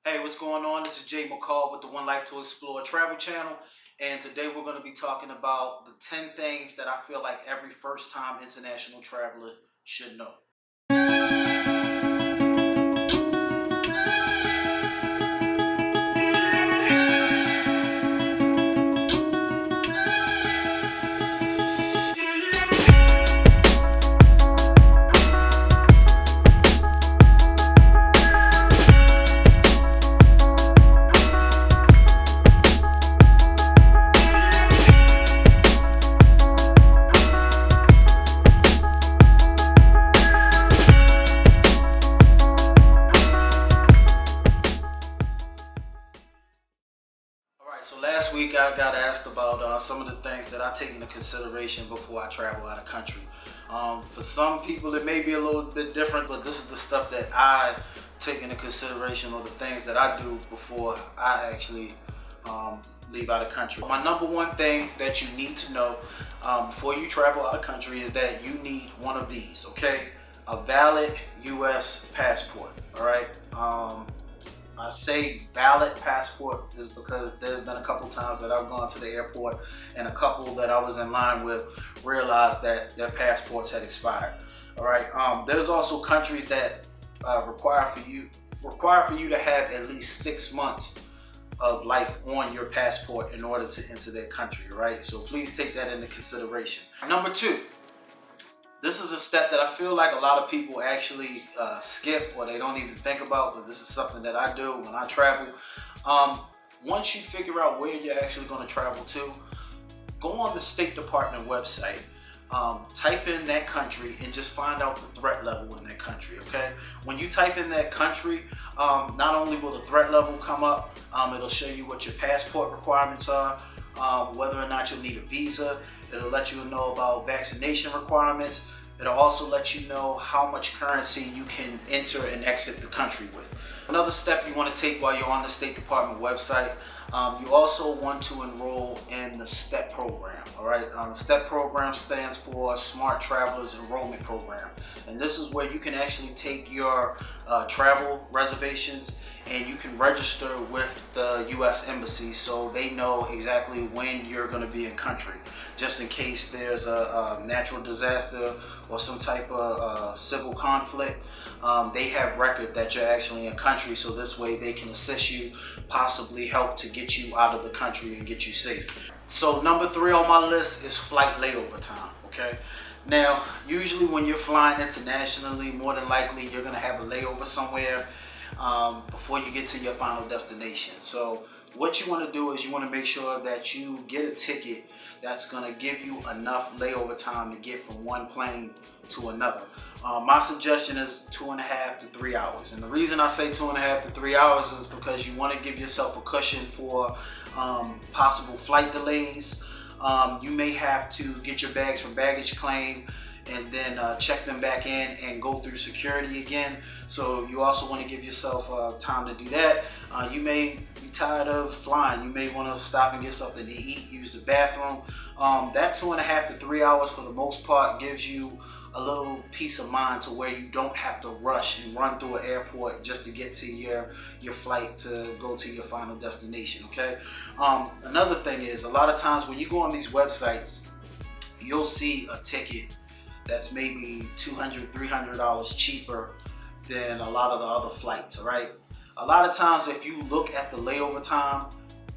Hey, what's going on? This is Jay McCall with the One Life to Explore travel channel. And today we're going to be talking about the 10 things that I feel like every first time international traveler should know. All right, so last week I got asked about some of the things that I take into consideration before I travel out of country. For some people, it may be a little bit different, but this is the stuff that I take into consideration, or the things that I do before I actually leave out of country. My number one thing that you need to know before you travel out of country is that you need one of these, okay? A valid U.S. passport, all right? I say valid passport is because there's been a couple times that I've gone to the airport and a couple that I was in line with realized that their passports had expired. All right. There's also countries that require for you to have at least 6 months of life on your passport in order to enter their country. All right. So please take that into consideration. Number two. This is a step that I feel like a lot of people actually skip, or they don't even think about, but this is something that I do when I travel. Once you figure out where you're actually going to travel to, go on the State Department website, type in that country and just find out the threat level in that country, okay? When you type in that country, not only will the threat level come up, it'll show you what your passport requirements are, whether or not you'll need a visa. It'll let you know about vaccination requirements. It'll also let you know how much currency you can enter and exit the country with. Another step you want to take while you're on the State Department website, you also want to enroll in the S.T.E.P program. All right, the S.T.E.P program stands for Smart Travelers Enrollment Program, and this is where you can actually take your travel reservations and you can register with the U.S. Embassy so they know exactly when you're going to be in country, just in case there's a natural disaster or some type of civil conflict. They have record that you're actually in country, so this way they can assist you, possibly help to get you out of the country and get you safe. So number 3 on my list is flight layover time, okay? Now, usually when you're flying internationally, more than likely you're going to have a layover somewhere before you get to your final destination. So what you want to do is you want to make sure that you get a ticket that's going to give you enough layover time to get from one plane to another. My suggestion is 2.5 to 3 hours. And the reason I say 2.5 to 3 hours is because you want to give yourself a cushion for possible flight delays. You may have to get your bags from baggage claim and then check them back in and go through security again. So you also want to give yourself time to do that. You may be tired of flying. You may want to stop and get something to eat, use the bathroom. That 2.5 to 3 hours for the most part gives you a little peace of mind to where you don't have to rush and run through an airport just to get to your flight to go to your final destination, okay? Another thing is, a lot of times when you go on these websites, you'll see a ticket that's maybe $200, $300 cheaper than a lot of the other flights, all right? A lot of times if you look at the layover time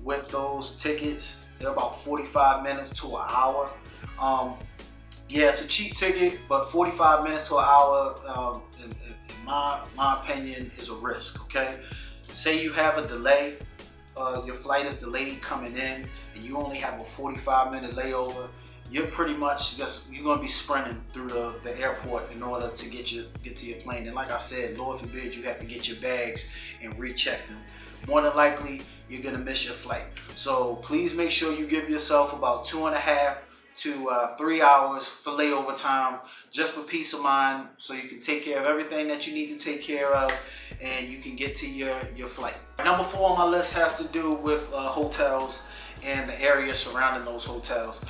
with those tickets, they're about 45 minutes to an hour. Yeah, it's a cheap ticket, but 45 minutes to an hour, in my opinion, is a risk, okay? Say you have a delay, your flight is delayed coming in, and you only have a 45-minute layover. You're pretty much you're going to be sprinting through the airport in order to get to your plane. And like I said, Lord forbid you have to get your bags and recheck them. More than likely, you're going to miss your flight. So please make sure you give yourself about 2.5 to 3 hours for layover time, just for peace of mind, so you can take care of everything that you need to take care of and you can get to your flight. Number 4 on my list has to do with hotels and the area surrounding those hotels.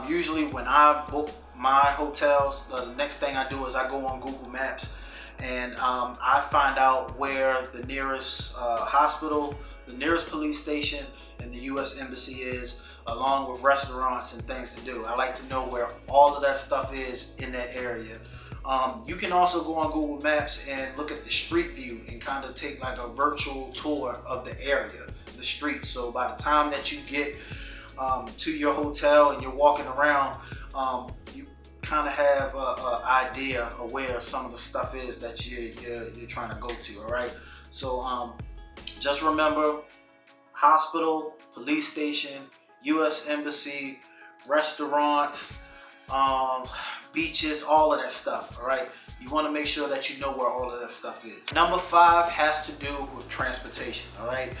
Usually when I book my hotels, the next thing I do is I go on Google Maps and I find out where the nearest hospital, the nearest police station, and the U.S. Embassy is, along with restaurants and things to do. I like to know where all of that stuff is in that area. You can also go on Google Maps and look at the street view and kind of take like a virtual tour of the area, the street. So by the time that you get to your hotel and you're walking around, you kind of have an idea of where some of the stuff is that you're trying to go to. All right. So just remember: hospital, police station, U.S. Embassy, restaurants, beaches, all of that stuff. All right. You want to make sure that you know where all of that stuff is. Number 5 has to do with transportation. All right.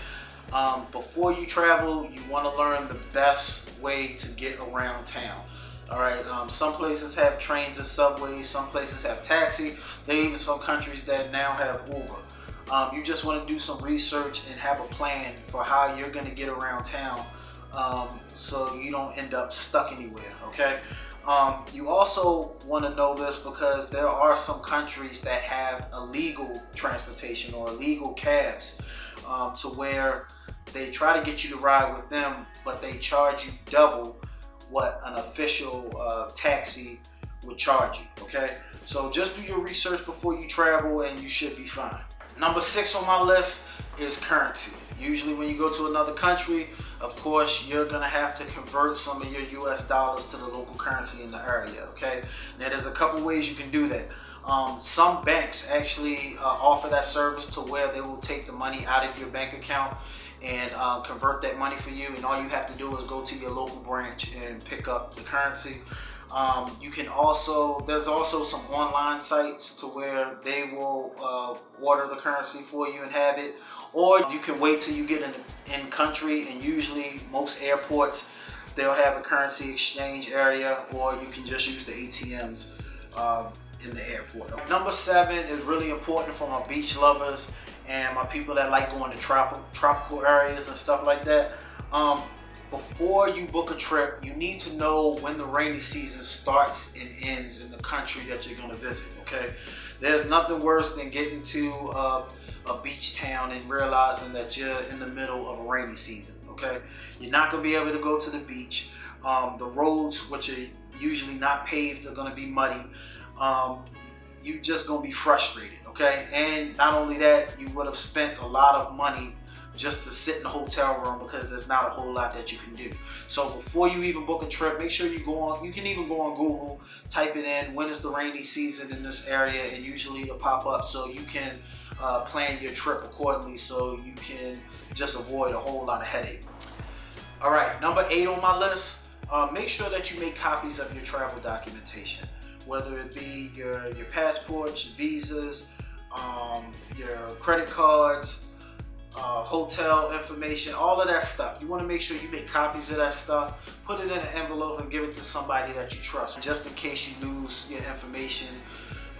Before you travel, you want to learn the best way to get around town. All right. Some places have trains and subways. Some places have taxi. There are even some countries that now have Uber. You just want to do some research and have a plan for how you're going to get around town, so you don't end up stuck anywhere. Okay. You also want to know this because there are some countries that have illegal transportation or illegal cabs, to where they try to get you to ride with them, but they charge you double what an official taxi would charge you. Okay, so just do your research before you travel and you should be fine. Number 6 on my list is currency. Usually when you go to another country, of course, you're gonna have to convert some of your US dollars to the local currency in the area. Okay, now there's a couple ways you can do that. Some banks actually offer that service to where they will take the money out of your bank account and convert that money for you, and all you have to do is go to your local branch and pick up the currency. You can also, there's also some online sites to where they will order the currency for you and have it, or you can wait till you get in country, and usually most airports they'll have a currency exchange area, or you can just use the ATMs in the airport. Number 7 is really important for my beach lovers and my people that like going to tropical areas and stuff like that. Before you book a trip, you need to know when the rainy season starts and ends in the country that you're going to visit. Okay, there's nothing worse than getting to a beach town and realizing that you're in the middle of a rainy season. Okay, you're not going to be able to go to the beach. The roads, which are usually not paved, are going to be muddy. You're just going to be frustrated. Okay, and not only that, you would have spent a lot of money just to sit in the hotel room because there's not a whole lot that you can do. So before you even book a trip, make sure you go on, you can even go on Google, type it in, when is the rainy season in this area, and usually it'll pop up, so you can plan your trip accordingly so you can just avoid a whole lot of headache. All right, number 8 on my list, make sure that you make copies of your travel documentation, whether it be your passports, your visas, your credit cards, hotel information, all of that stuff. You want to make sure you make copies of that stuff, put it in an envelope and give it to somebody that you trust, just in case you lose your information,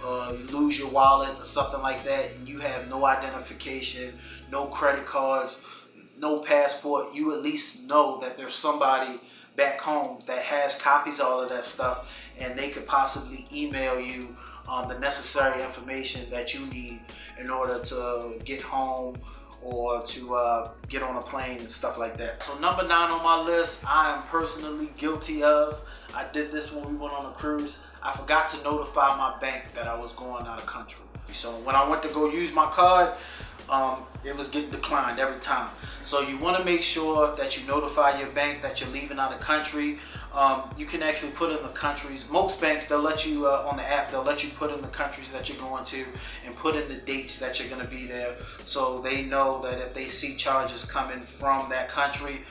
you lose your wallet or something like that, and you have no identification, no credit cards, no passport. You at least know that there's somebody back home that has copies of all of that stuff, and they could possibly email you the necessary information that you need in order to get home or to get on a plane and stuff like that. So number 9 on my list, I am personally guilty of. I did this when we went on a cruise. I forgot to notify my bank that I was going out of country. So when I went to go use my card, it was getting declined every time. So you want to make sure that you notify your bank that you're leaving out of country. You can actually put in the countries. Most banks, they'll let you on the app, they'll let you put in the countries that you're going to and put in the dates that you're going to be there, so they know that if they see charges coming from that country,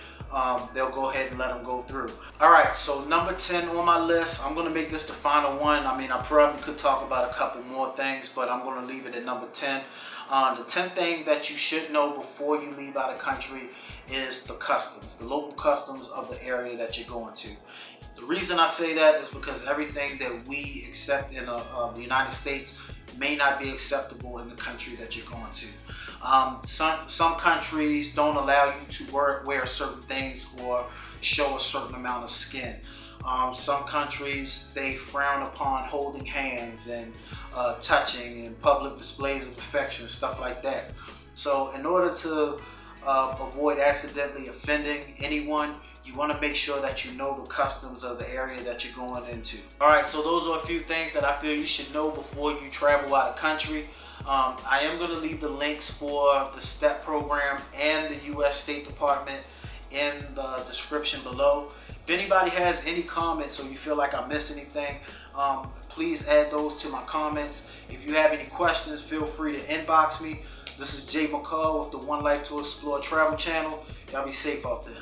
they'll go ahead and let them go through. All right, so number 10 on my list, I'm going to make this the final one. I mean, I probably could talk about a couple more things, but I'm going to leave it at number 10. The 10th thing that you should know before you leave out of country is the customs, the local customs of the area that you're going to. The reason I say that is because everything that we accept in the United States may not be acceptable in the country that you're going to. Some countries don't allow you to wear certain things or show a certain amount of skin. Some countries, they frown upon holding hands and touching and public displays of affection, stuff like that. So in order to avoid accidentally offending anyone, you want to make sure that you know the customs of the area that you're going into. All right, so those are a few things that I feel you should know before you travel out of country. I am going to leave the links for the S.T.E.P program and the U.S. State Department in the description below. If anybody has any comments or you feel like I missed anything, please add those to my comments. If you have any questions, feel free to inbox me. This is Jay McCall with the One Life to Explore travel channel. Y'all be safe out there.